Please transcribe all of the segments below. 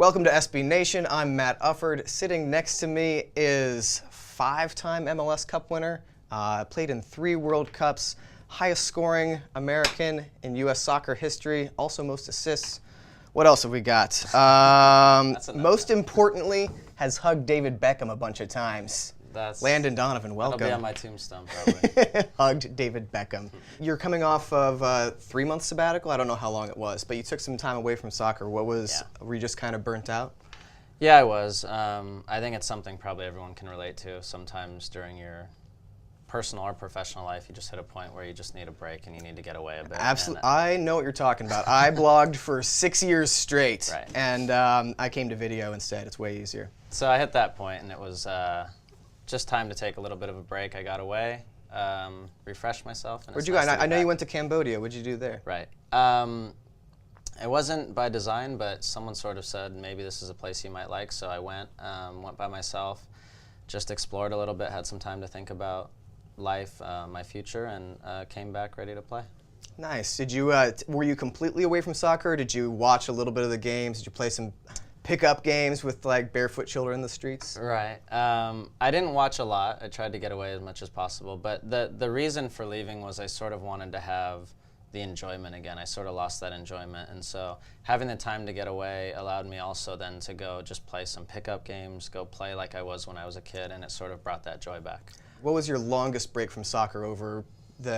Welcome to SB Nation. I'm Matt Ufford. Sitting next to me is five-time MLS Cup winner, played in 3 World Cups, highest scoring American in U.S. soccer history, also most assists. What else have we got? Most importantly, has hugged David Beckham a bunch of times. Landon Donovan, welcome. That'll be on my tombstone, probably. Hugged David Beckham. You're coming off of a 3-month sabbatical. I don't know how long it was, but you took some time away from soccer. Were you just kind of burnt out? Yeah, I was. I think it's something probably everyone can relate to. Sometimes during your personal or professional life, you just hit a point where you just need a break and you need to get away a bit. Absolutely. I know what you're talking about. I blogged for 6 years straight, right. And I came to video instead. It's way easier. So I hit that point, and it was just time to take a little bit of a break. I got away, refreshed myself. And Where'd you go? I know you went to Cambodia. What'd you do there? Right. It wasn't by design, but someone sort of said maybe this is a place you might like, so I went by myself, just explored a little bit, had some time to think about life, my future, and came back ready to play. Nice. Did you were you completely away from soccer? Did you watch a little bit of the games? Did you play some pickup games with like barefoot children in the streets? Right. I didn't watch a lot. I tried to get away as much as possible, but the reason for leaving was I sort of wanted to have the enjoyment again. I sort of lost that enjoyment, and so having the time to get away allowed me also then to go just play some pickup games, go play like I was when I was a kid, and it sort of brought that joy back. What was your longest break from soccer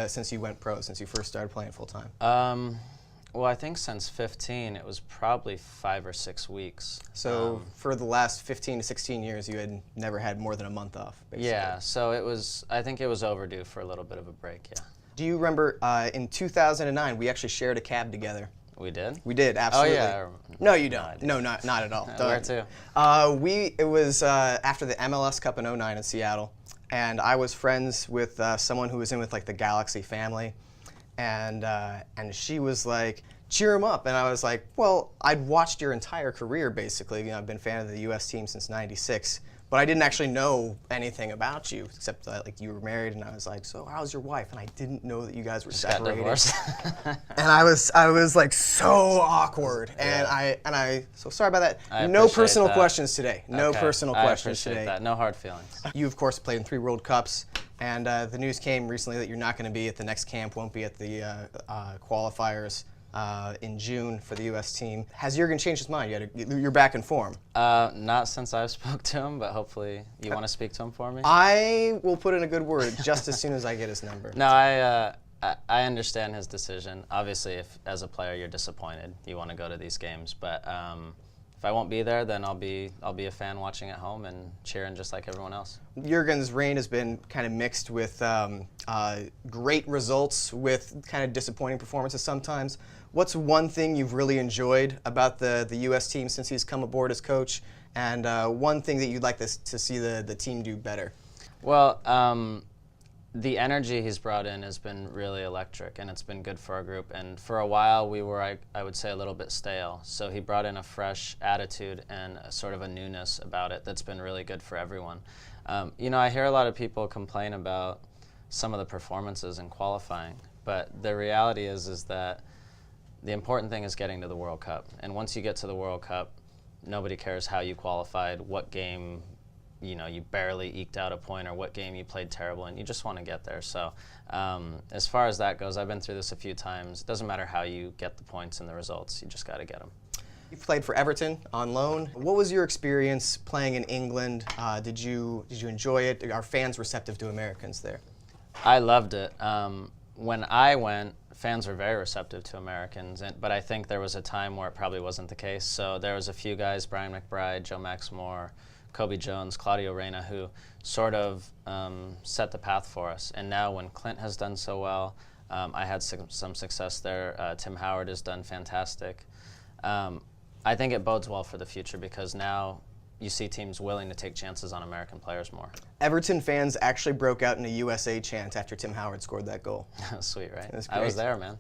since you went pro, since you first started playing full time? Well, I think since 15, it was probably 5 or 6 weeks. So for the last 15 to 16 years, you had never had more than a month off, basically. Yeah, so I think it was overdue for a little bit of a break, yeah. Do you remember in 2009, we actually shared a cab together? We did? We did, absolutely. Oh, yeah. No, you don't. No, not at all. Where to? It was after the MLS Cup in 09 in Seattle, and I was friends with someone who was in with like the Galaxy family, and she was like, cheer him up, and I was like, well, I'd watched your entire career basically. You know, I've been a fan of the U.S. team since '96. But I didn't actually know anything about you, except like you were married, and I was like, so how's your wife? And I didn't know that you guys were separated. Got divorced. And I was like so awkward, and I so sorry about that. No personal questions today. No personal questions today. I appreciate that. No hard feelings. You of course played in 3 World Cups, and the news came recently that you're not going to be at the next camp, won't be at the qualifiers in June for the U.S. team. Has Jurgen changed his mind? You're back in form. Not since I've spoke to him, but hopefully you want to speak to him for me? I will put in a good word just as soon as I get his number. No, I understand his decision. Obviously, if as a player you're disappointed, you want to go to these games. But if I won't be there, then I'll be a fan watching at home and cheering just like everyone else. Jurgen's reign has been kind of mixed with great results with kind of disappointing performances sometimes. What's one thing you've really enjoyed about the U.S. team since he's come aboard as coach, and one thing that you'd like to see the team do better? Well, the energy he's brought in has been really electric, and it's been good for our group. And for a while, we were, I would say, a little bit stale. So he brought in a fresh attitude and sort of a newness about it that's been really good for everyone. You know, I hear a lot of people complain about some of the performances in qualifying, but the reality is that the important thing is getting to the World Cup. And once you get to the World Cup, nobody cares how you qualified, what game you barely eked out a point, or what game you played terrible, and you just want to get there. So as far as that goes, I've been through this a few times. It doesn't matter how you get the points and the results, you just got to get them. You played for Everton on loan. What was your experience playing in England? Did you enjoy it? Are fans receptive to Americans there? I loved it. When I went, fans were very receptive to Americans, but I think there was a time where it probably wasn't the case. So there was a few guys, Brian McBride, Joe Maximore, Kobe Jones, Claudio Reyna, who sort of set the path for us. And now when Clint has done so well, I had some success there. Tim Howard has done fantastic. I think it bodes well for the future because now you see teams willing to take chances on American players more. Everton fans actually broke out in a USA chant after Tim Howard scored that goal. Sweet, right? I was there, man.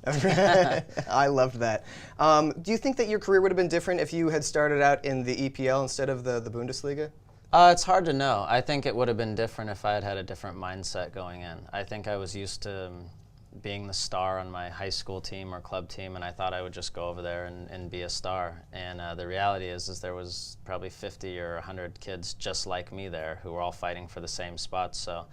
I loved that. Do you think that your career would have been different if you had started out in the EPL instead of the Bundesliga? It's hard to know. I think it would have been different if I had had a different mindset going in. I think I was used to being the star on my high school team or club team, and I thought I would just go over there and be a star. And the reality is there was probably 50 or 100 kids just like me there who were all fighting for the same spots. So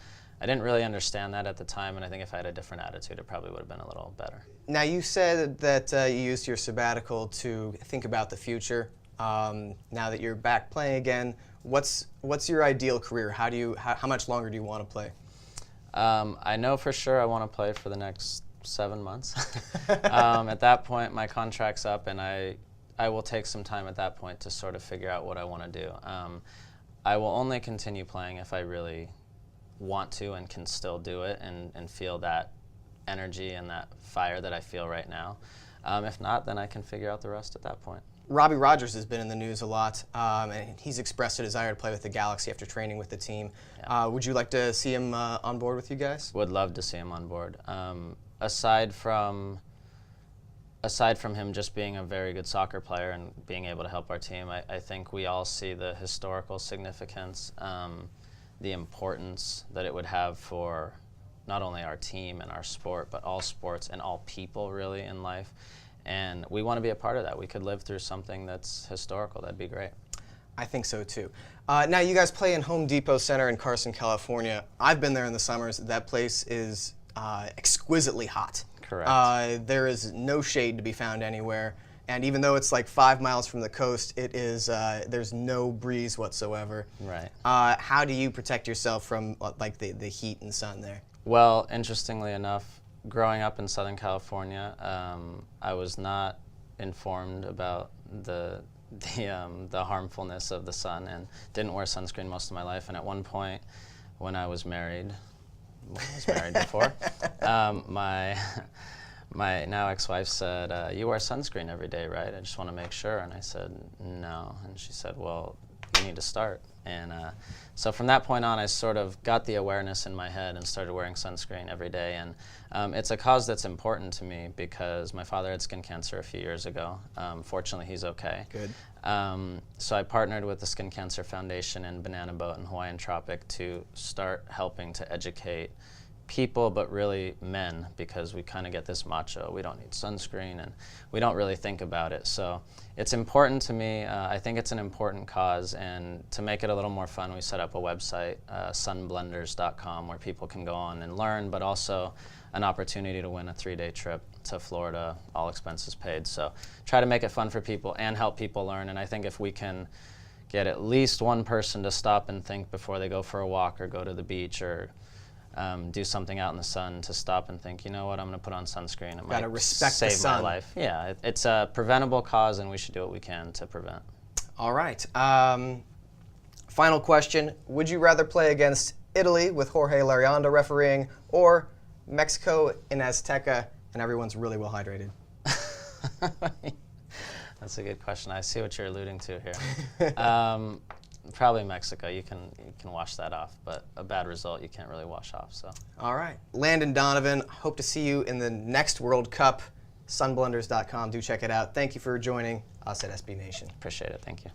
I didn't really understand that at the time, and I think if I had a different attitude, it probably would have been a little better. Now, you said that you used your sabbatical to think about the future. Now that you're back playing again, what's your ideal career? How much longer do you want to play? I know for sure I want to play for the next 7 months. At that point, my contract's up, and I will take some time at that point to sort of figure out what I want to do. I will only continue playing if I really want to and can still do it and feel that energy and that fire that I feel right now. If not, then I can figure out the rest at that point. Robbie Rogers has been in the news a lot, and he's expressed a desire to play with the Galaxy after training with the team. Yeah. Would you like to see him on board with you guys? Would love to see him on board. Aside from him just being a very good soccer player and being able to help our team, I think we all see the historical significance, the importance that it would have for not only our team and our sport, but all sports and all people really in life. And we want to be a part of that. We could live through something that's historical. That'd be great. I think so too. Now, you guys play in Home Depot Center in Carson, California. I've been there in the summers. That place is exquisitely hot. Correct. There is no shade to be found anywhere. And even though it's like 5 miles from the coast, it is there's no breeze whatsoever. Right. How do you protect yourself from like the heat and sun there? Well, interestingly enough, growing up in Southern California, I was not informed about the harmfulness of the sun and didn't wear sunscreen most of my life. And at one point, when I was married before, my now ex-wife said, "You wear sunscreen every day, right? I just want to make sure." And I said, "No." And she said, "Well, you need to start." And so from that point on, I sort of got the awareness in my head and started wearing sunscreen every day. And it's a cause that's important to me because my father had skin cancer a few years ago. Fortunately, he's okay. Good. So I partnered with the Skin Cancer Foundation and Banana Boat and Hawaiian Tropic to start helping to educate people, but really men, because we kind of get this macho, we don't need sunscreen, and we don't really think about it. So it's important to me. I think it's an important cause, and to make it a little more fun, we set up a website, sunblenders.com, where people can go on and learn, but also an opportunity to win a 3-day trip to Florida, all expenses paid. So try to make it fun for people and help people learn, and I think if we can get at least one person to stop and think before they go for a walk or go to the beach or do something out in the sun, to stop and think, you know what, I'm going to put on sunscreen. It might save my life. Yeah, it's a preventable cause, and we should do what we can to prevent. All right. Final question. Would you rather play against Italy with Jorge Larionda refereeing or Mexico in Azteca and everyone's really well hydrated? That's a good question. I see what you're alluding to here. Probably Mexico. You can wash that off, but a bad result you can't really wash off. So. All right. Landon Donovan, hope to see you in the next World Cup. Sunblenders.com. Do check it out. Thank you for joining us at SB Nation. Appreciate it. Thank you.